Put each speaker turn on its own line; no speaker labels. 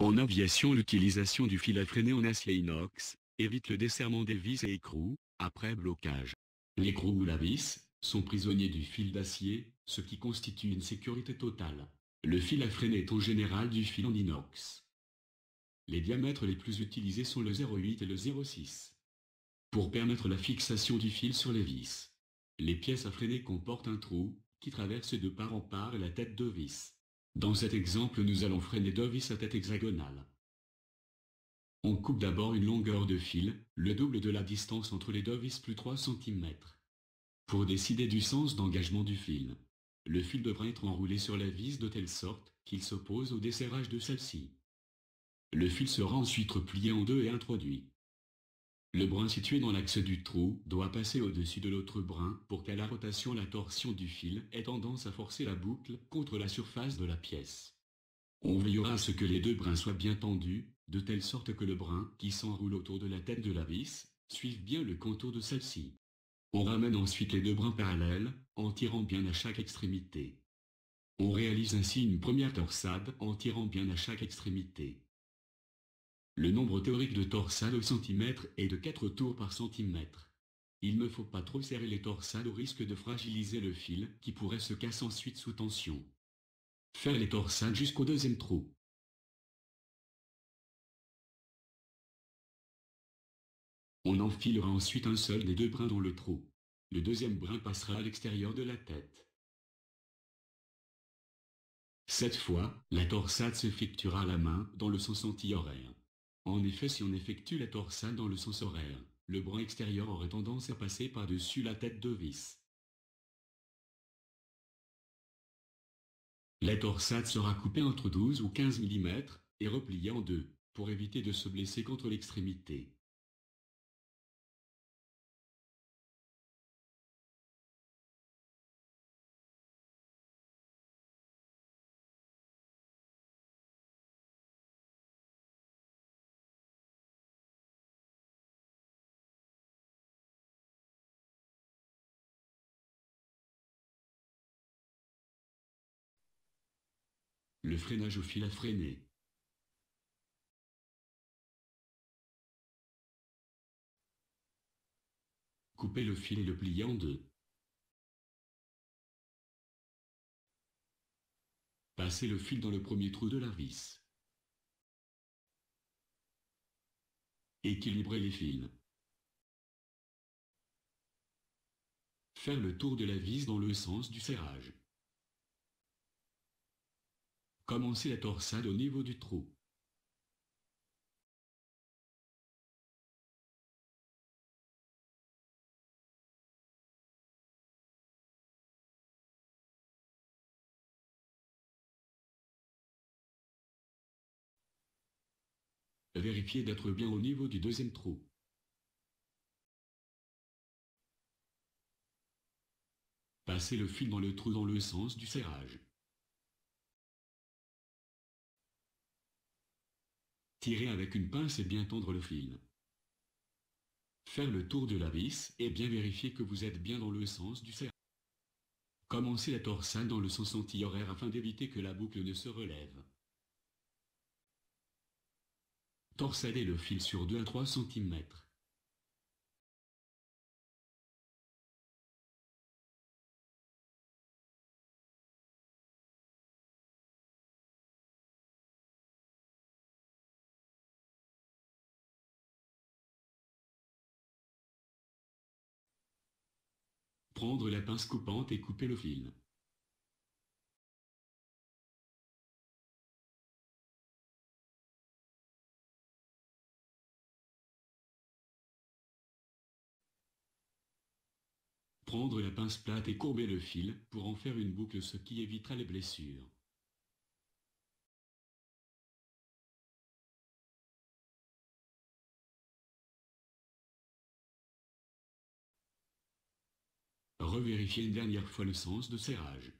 En aviation, l'utilisation du fil à freiner en acier inox évite le desserrement des vis et écrous après blocage. L'écrou ou la vis sont prisonniers du fil d'acier, ce qui constitue une sécurité totale. Le fil à freiner est en général du fil en inox. Les diamètres les plus utilisés sont le 0,8 et le 0,6. Pour permettre la fixation du fil sur les vis, les pièces à freiner comportent un trou qui traverse de part en part la tête de vis. Dans cet exemple, nous allons freiner deux vis à tête hexagonale. On coupe d'abord une longueur de fil, le double de la distance entre les deux vis plus 3 cm. Pour décider du sens d'engagement du fil, le fil devra être enroulé sur la vis de telle sorte qu'il s'oppose au desserrage de celle-ci. Le fil sera ensuite replié en deux et introduit. Le brin situé dans l'axe du trou doit passer au-dessus de l'autre brin pour qu'à la rotation la torsion du fil ait tendance à forcer la boucle contre la surface de la pièce. On veillera à ce que les deux brins soient bien tendus, de telle sorte que le brin qui s'enroule autour de la tête de la vis suive bien le contour de celle-ci. On ramène ensuite les deux brins parallèles, en tirant bien à chaque extrémité. On réalise ainsi une première torsade en tirant bien à chaque extrémité. Le nombre théorique de torsades au centimètre est de 4 tours par centimètre. Il ne faut pas trop serrer les torsades au risque de fragiliser le fil qui pourrait se casser ensuite sous tension. Faire les torsades jusqu'au deuxième trou. On enfilera ensuite un seul des deux brins dans le trou. Le deuxième brin passera à l'extérieur de la tête. Cette fois, la torsade s'effectuera à la main dans le sens anti-horaire. En effet, si on effectue la torsade dans le sens horaire, le brin extérieur aurait tendance à passer par-dessus la tête de vis. La torsade sera coupée entre 12 ou 15 mm et repliée en deux, pour éviter de se blesser contre l'extrémité. Le freinage au fil à freiner. Coupez le fil et le pliez en deux. Passez le fil dans le premier trou de la vis. Équilibrez les fils. Faire le tour de la vis dans le sens du serrage. Commencez la torsade au niveau du trou. Vérifiez d'être bien au niveau du deuxième trou. Passez le fil dans le trou dans le sens du serrage. Tirez avec une pince et bien tendre le fil. Faire le tour de la vis et bien vérifier que vous êtes bien dans le sens du serrage. Commencez la torsade dans le sens anti-horaire afin d'éviter que la boucle ne se relève. Torsadez le fil sur 2 à 3 cm. Prendre la pince coupante et couper le fil. Prendre la pince plate et courber le fil pour en faire une boucle, ce qui évitera les blessures. Revérifiez une dernière fois le sens de serrage.